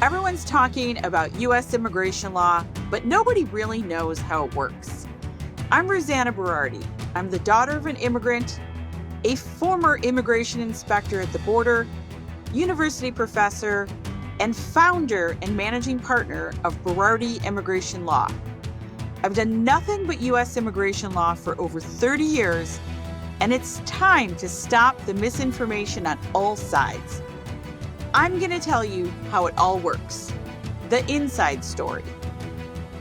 Everyone's talking about U.S. immigration law, but nobody really knows how it works. I'm Rosanna Berardi. I'm the daughter of an immigrant, a former immigration inspector at the border, university professor, and founder and managing partner of Berardi Immigration Law. I've done nothing but U.S. immigration law for over 30 years, and it's time to stop the misinformation on all sides. I'm going to tell you how it all works, the inside story.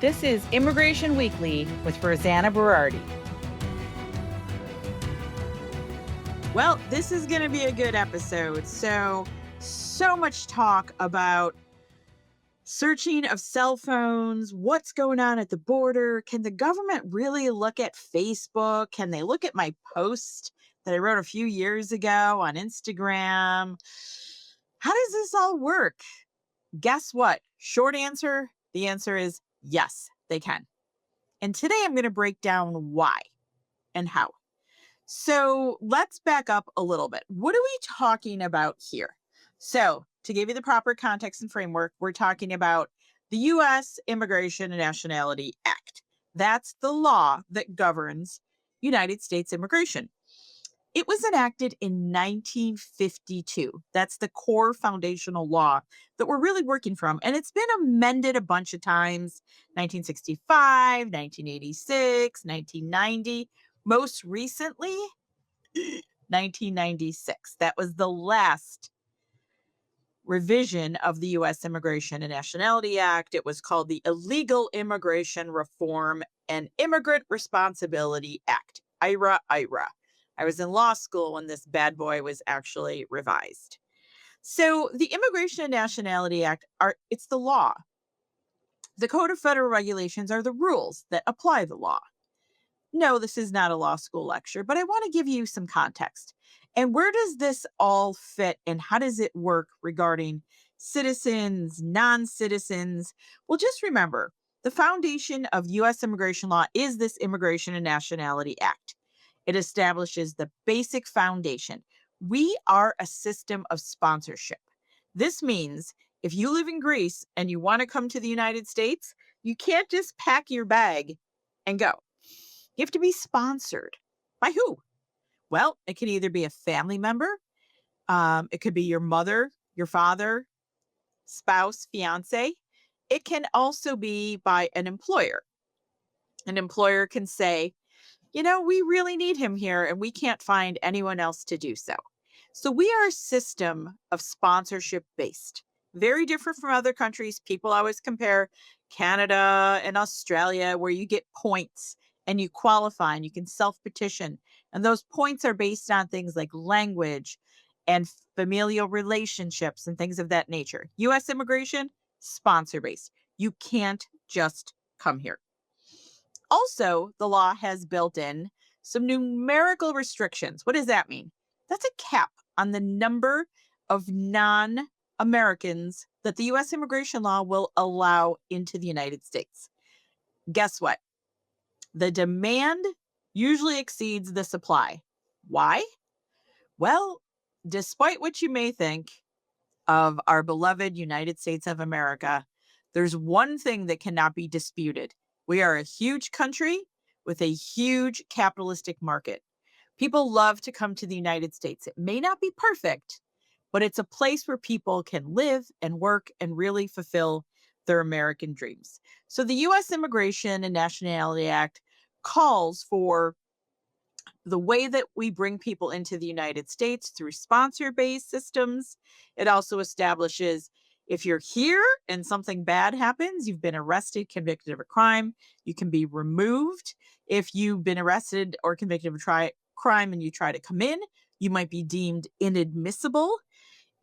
This is Immigration Weekly with Rosanna Berardi. Well, this is going to be a good episode. So much talk about searching of cell phones, what's going on at the border. Can the government really look at Facebook? Can they look at my post that I wrote a few years ago on Instagram? How does this all work? Guess what? Short answer, the answer is yes, they can. And today I'm going to break down why and how. So let's back up a little bit. What are we talking about here? So to give you the proper context and framework, we're talking about the U.S. Immigration and Nationality Act. That's the law that governs United States immigration. It was enacted in 1952. That's the core foundational law that we're really working from. And it's been amended a bunch of times, 1965, 1986, 1990. Most recently, 1996. That was the last revision of the U.S. Immigration and Nationality Act. It was called the Illegal Immigration Reform and Immigrant Responsibility Act, IRA. I was in law school when this bad boy was actually revised. So the Immigration and Nationality Act, it's the law. The Code of Federal Regulations are the rules that apply the law. No, this is not a law school lecture, but I want to give you some context. And where does this all fit and how does it work regarding citizens, non-citizens? Well, just remember, the foundation of U.S. immigration law is this Immigration and Nationality Act. It establishes the basic foundation. We are a system of sponsorship. This means if you live in Greece and you want to come to the United States, you can't just pack your bag and go. You have to be sponsored. By who? Well, it can either be a family member, it could be your mother, your father, spouse, fiance. It can also be by an employer. An employer can say, we really need him here and we can't find anyone else to do so. So we are a system of sponsorship based, very different from other countries. People always compare Canada and Australia where you get points and you qualify and you can self-petition. And those points are based on things like language and familial relationships and things of that nature. U.S. immigration, sponsor based. You can't just come here. Also, the law has built in some numerical restrictions. What does that mean? That's a cap on the number of non-Americans that the U.S. immigration law will allow into the United States. Guess what? The demand usually exceeds the supply. Why? Well, despite what you may think of our beloved United States of America, there's one thing that cannot be disputed. We are a huge country with a huge capitalistic market. People love to come to the United States. It may not be perfect, but it's a place where people can live and work and really fulfill their American dreams. So the U.S. Immigration and Nationality Act calls for the way that we bring people into the United States through sponsor-based systems. It also establishes if you're here and something bad happens, you've been arrested, convicted of a crime, you can be removed. If you've been arrested or convicted of a crime and you try to come in, you might be deemed inadmissible.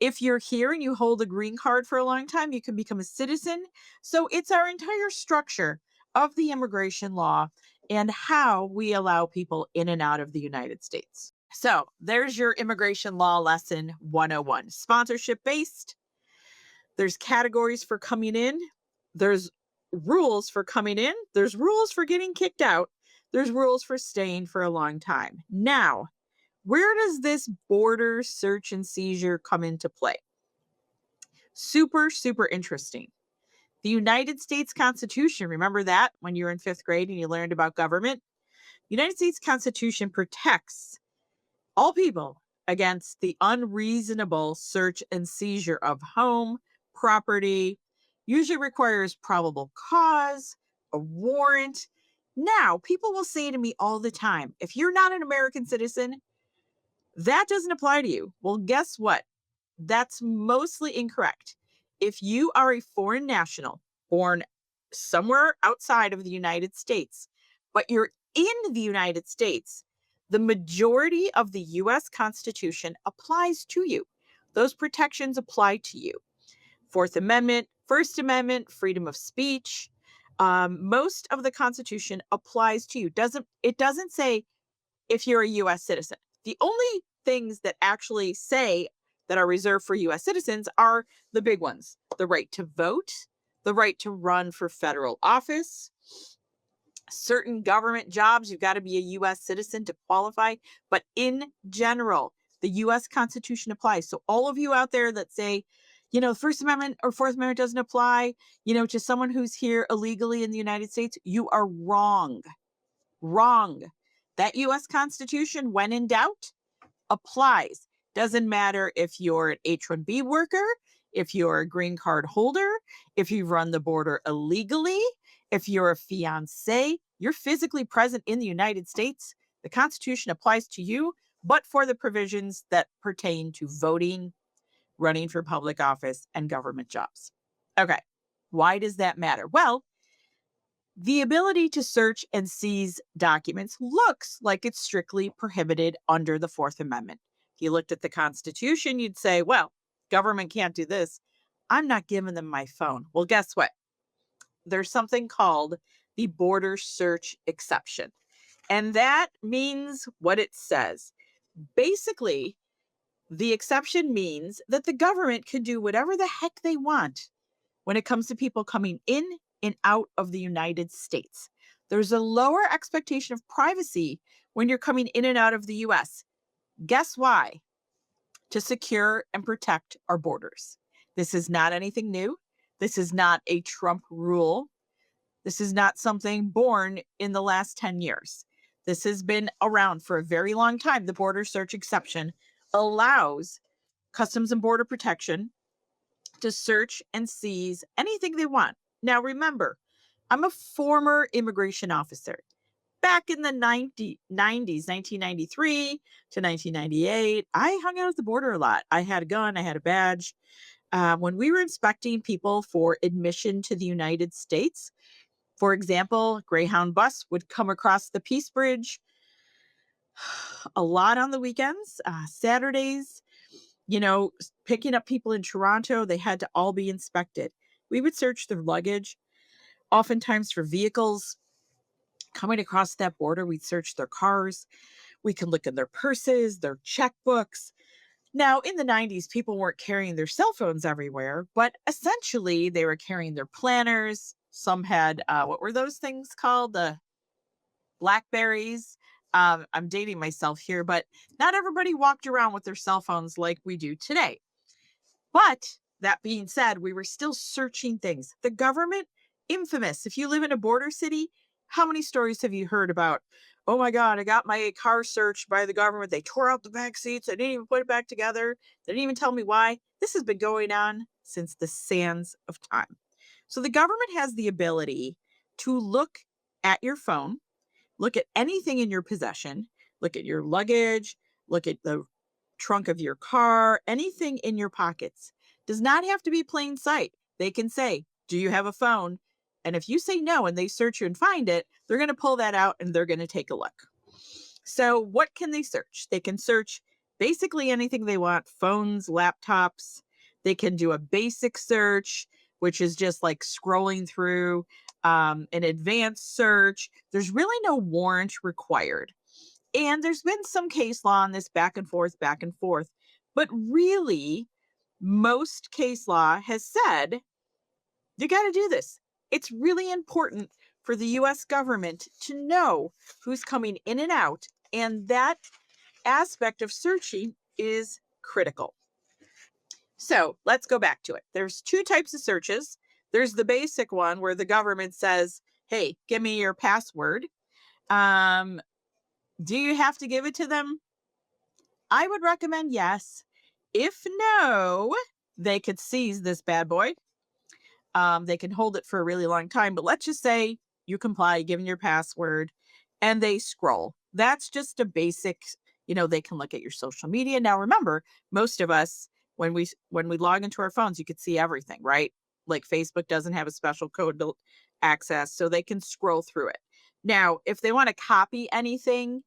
If you're here and you hold a green card for a long time, you can become a citizen. So it's our entire structure of the immigration law and how we allow people in and out of the United States. So there's your immigration law lesson 101. Sponsorship based. There's categories for coming in. There's rules for coming in. There's rules for getting kicked out. There's rules for staying for a long time. Now, where does this border search and seizure come into play? Super, super interesting. The United States Constitution, remember that when you were in fifth grade and you learned about government? United States Constitution protects all people against the unreasonable search and seizure of home, property, usually requires probable cause, a warrant. Now, people will say to me all the time, if you're not an American citizen, that doesn't apply to you. Well, guess what? That's mostly incorrect. If you are a foreign national born somewhere outside of the United States, but you're in the United States, the majority of the US Constitution applies to you. Those protections apply to you. Fourth Amendment, First Amendment, freedom of speech. Most of the Constitution applies to you. It doesn't say if you're a US citizen. The only things that actually say that are reserved for US citizens are the big ones: the right to vote, the right to run for federal office, certain government jobs, you've got to be a US citizen to qualify. But in general, the US Constitution applies. So, all of you out there that say, the First Amendment or Fourth Amendment doesn't apply, to someone who's here illegally in the United States, you are wrong. Wrong. That US Constitution, when in doubt, applies. Doesn't matter if you're an H-1B worker, if you're a green card holder, if you run the border illegally, if you're a fiance, you're physically present in the United States, the Constitution applies to you, but for the provisions that pertain to voting, running for public office, and government jobs. Okay, why does that matter? Well, the ability to search and seize documents looks like it's strictly prohibited under the Fourth Amendment. If you looked at the Constitution, you'd say, well, government can't do this. I'm not giving them my phone. Well, guess what? There's something called the border search exception. And that means what it says. Basically, the exception means that the government can do whatever the heck they want when it comes to people coming in and out of the United States. There's a lower expectation of privacy when you're coming in and out of the US. Guess why? To secure and protect our borders. This is not anything new. This is not a Trump rule. This is not something born in the last 10 years. This has been around for a very long time. The border search exception allows Customs and Border Protection to search and seize anything they want. Now, remember, I'm a former immigration officer. Back in the 90s, 1993 to 1998, I hung out at the border a lot. I had a gun, I had a badge. When we were inspecting people for admission to the United States, for example, Greyhound bus would come across the Peace Bridge a lot on the weekends, Saturdays. Picking up people in Toronto, they had to all be inspected. We would search their luggage, oftentimes for vehicles coming across that border. We'd search their cars. We could look in their purses, their checkbooks. Now, in the 90s, people weren't carrying their cell phones everywhere, but essentially they were carrying their planners. Some had, what were those things called? The Blackberries. I'm dating myself here, but not everybody walked around with their cell phones like we do today. But that being said, we were still searching things. The government, infamous. If you live in a border city, how many stories have you heard about? Oh my God, I got my car searched by the government. They tore out the back seats. They didn't even put it back together. They didn't even tell me why. This has been going on since the sands of time. So the government has the ability to look at your phone, look at anything in your possession, look at your luggage, look at the trunk of your car, anything in your pockets. Does not have to be plain sight. They can say, do you have a phone? And if you say no and they search you and find it, they're going to pull that out and they're going to take a look. So what can they search? They can search basically anything they want: phones, laptops. They can do a basic search, which is just like scrolling through. An advanced search. There's really no warrant required. And there's been some case law on this back and forth, back and forth. But really, most case law has said, you got to do this. It's really important for the US government to know who's coming in and out. And that aspect of searching is critical. So let's go back to it. There's two types of searches. There's the basic one where the government says, hey, give me your password. Do you have to give it to them? I would recommend yes. If no, they could seize this bad boy. They can hold it for a really long time, but let's just say you comply, given your password, and they scroll. That's just a basic, they can look at your social media. Now remember, most of us, when we log into our phones, you could see everything, right? Like Facebook doesn't have a special code to access, so they can scroll through it. Now, if they want to copy anything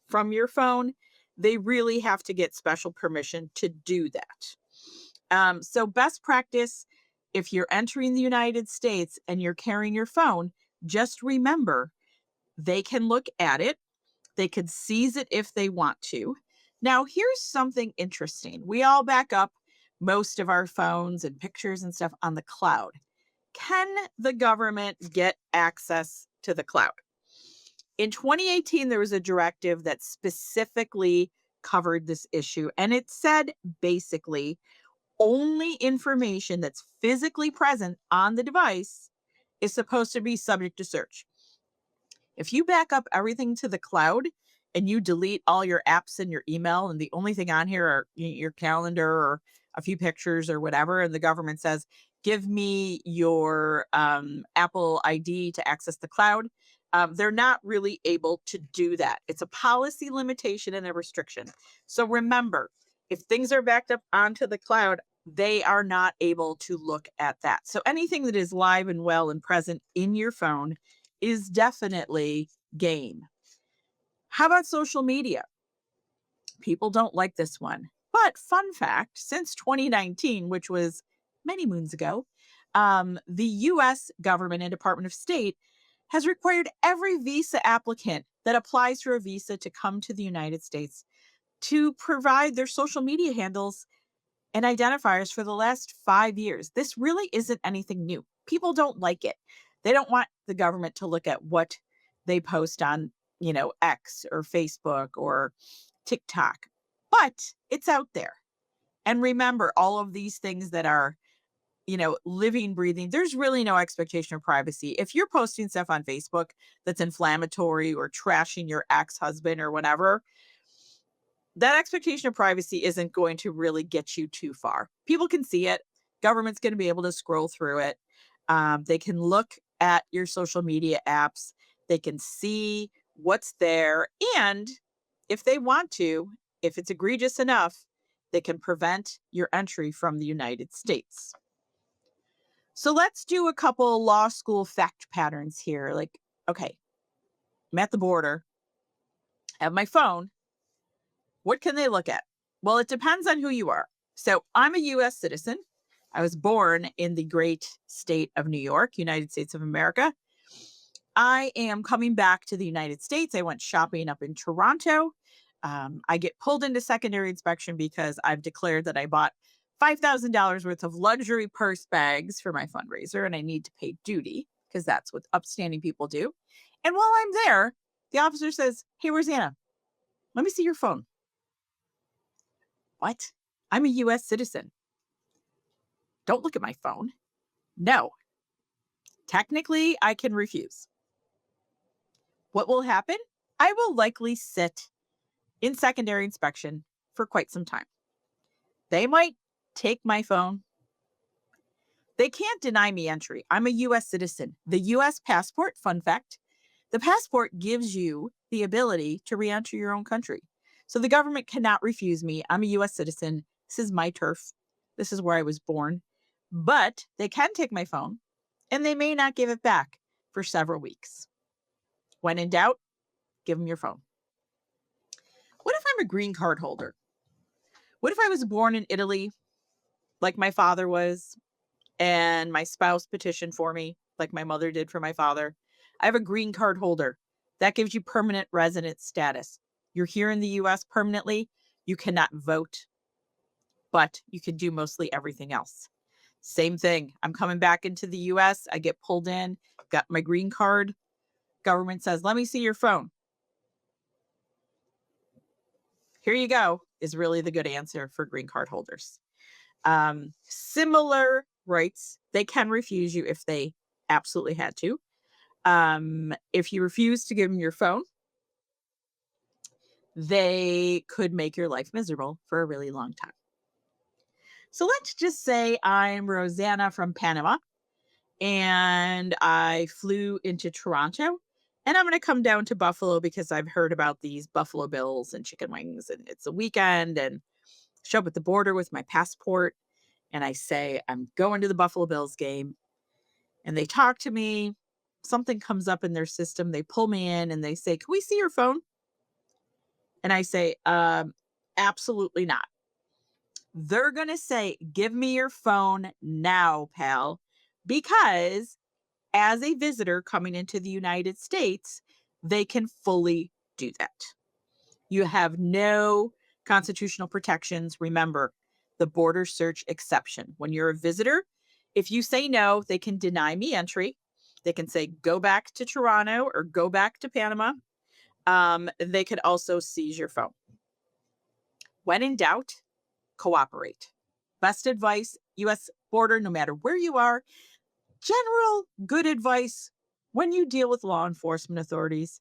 from your phone, they really have to get special permission to do that. So best practice, if you're entering the United States and you're carrying your phone, just remember they can look at it. They could seize it if they want to. Now, here's something interesting. We all back up most of our phones and pictures and stuff on the cloud. Can the government get access to the cloud? In 2018, there was a directive that specifically covered this issue, and it said basically only information that's physically present on the device is supposed to be subject to search. If you back up everything to the cloud and you delete all your apps and your email, and the only thing on here are your calendar or a few pictures or whatever, and the government says, give me your Apple ID to access the cloud, they're not really able to do that. It's a policy limitation and a restriction. So remember, if things are backed up onto the cloud, they are not able to look at that. So anything that is live and well and present in your phone is definitely game. How about social media? People don't like this one. But fun fact, since 2019, which was many moons ago, the US government and Department of State has required every visa applicant that applies for a visa to come to the United States to provide their social media handles and identifiers for the last 5 years. This really isn't anything new. People don't like it. They don't want the government to look at what they post on, X or Facebook or TikTok. But it's out there. And remember, all of these things that are, living, breathing, there's really no expectation of privacy. If you're posting stuff on Facebook that's inflammatory or trashing your ex-husband or whatever, that expectation of privacy isn't going to really get you too far. People can see it. Government's going to be able to scroll through it. They can look at your social media apps. They can see what's there. And if they want to, if it's egregious enough, they can prevent your entry from the United States. So let's do a couple law school fact patterns here. Like, okay, I'm at the border, I have my phone. What can they look at? Well, it depends on who you are. So I'm a US citizen. I was born in the great state of New York, United States of America. I am coming back to the United States. I went shopping up in Toronto. I get pulled into secondary inspection because I've declared that I bought $5,000 worth of luxury purse bags for my fundraiser and I need to pay duty because that's what upstanding people do. And while I'm there, the officer says, hey, Rosanna, let me see your phone. What? I'm a US citizen. Don't look at my phone. No. Technically, I can refuse. What will happen? I will likely sit in secondary inspection for quite some time. They might take my phone. They can't deny me entry. I'm a US citizen. The US passport, fun fact, the passport gives you the ability to re-enter your own country. So the government cannot refuse me. I'm a US citizen. This is my turf. This is where I was born. But they can take my phone and they may not give it back for several weeks. When in doubt, give them your phone. What if I'm a green card holder? What if I was born in Italy, like my father was, and my spouse petitioned for me, like my mother did for my father? I have a green card holder. That gives you permanent resident status. You're here in the US permanently. You cannot vote, but you can do mostly everything else. Same thing. I'm coming back into the US. I get pulled in, got my green card. Government says, let me see your phone. Here you go, is really the good answer for green card holders. Similar rights. They can refuse you if they absolutely had to. If you refuse to give them your phone, they could make your life miserable for a really long time. So let's just say I'm Rosanna from Panama and I flew into Toronto and I'm going to come down to Buffalo because I've heard about these Buffalo Bills and chicken wings and it's a weekend, and show up at the border with my passport and I say, I'm going to the Buffalo Bills game, and they talk to me. Something comes up in their system. They pull me in and they say, can we see your phone? And I say, absolutely not. They're going to say, give me your phone now, pal, because as a visitor coming into the United States, they can fully do that. You have no constitutional protections. Remember, the border search exception. When you're a visitor, if you say no, they can deny me entry. They can say, go back to Toronto or go back to Panama. They could also seize your phone. When in doubt, cooperate. Best advice, U.S. border, no matter where you are. General good advice when you deal with law enforcement authorities,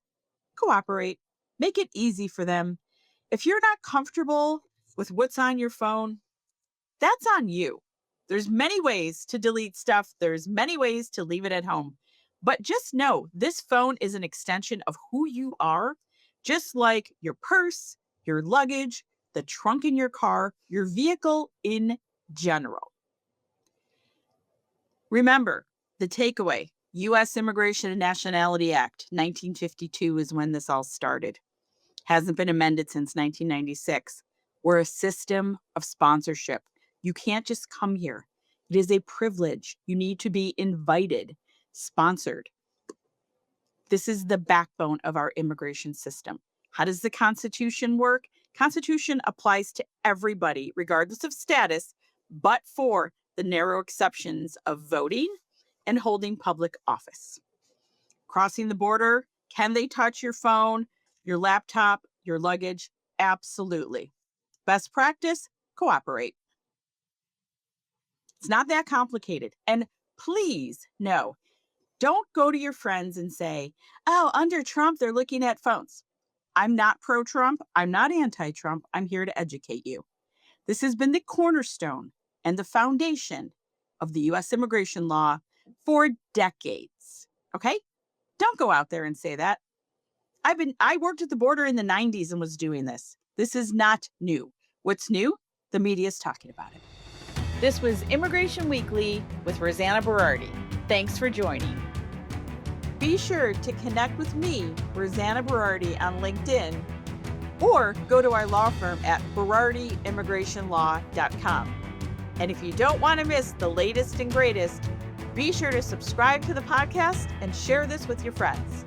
cooperate. Make it easy for them. If you're not comfortable with what's on your phone, that's on you. There's many ways to delete stuff. There's many ways to leave it at home. But just know this phone is an extension of who you are, just like your purse, your luggage, the trunk in your car, your vehicle in general. Remember, the takeaway, U.S. Immigration and Nationality Act, 1952 is when this all started. Hasn't been amended since 1996. We're a system of sponsorship. You can't just come here. It is a privilege. You need to be invited, sponsored. This is the backbone of our immigration system. How does the Constitution work? Constitution applies to everybody, regardless of status, but for the narrow exceptions of voting and holding public office. Crossing the border, can they touch your phone, your laptop, your luggage? Absolutely. Best practice, cooperate. It's not that complicated. And please, no, don't go to your friends and say, oh, under Trump, they're looking at phones. I'm not pro-Trump. I'm not anti-Trump. I'm here to educate you. This has been the cornerstone and the foundation of the U.S. immigration law for decades. Okay? Don't go out there and say that. I worked at the border in the 90s and was doing this. This is not new. What's new? The media's talking about it. This was Immigration Weekly with Rosanna Berardi. Thanks for joining. Be sure to connect with me, Rosanna Berardi, on LinkedIn, or go to our law firm at BerardiImmigrationLaw.com. And if you don't want to miss the latest and greatest, be sure to subscribe to the podcast and share this with your friends.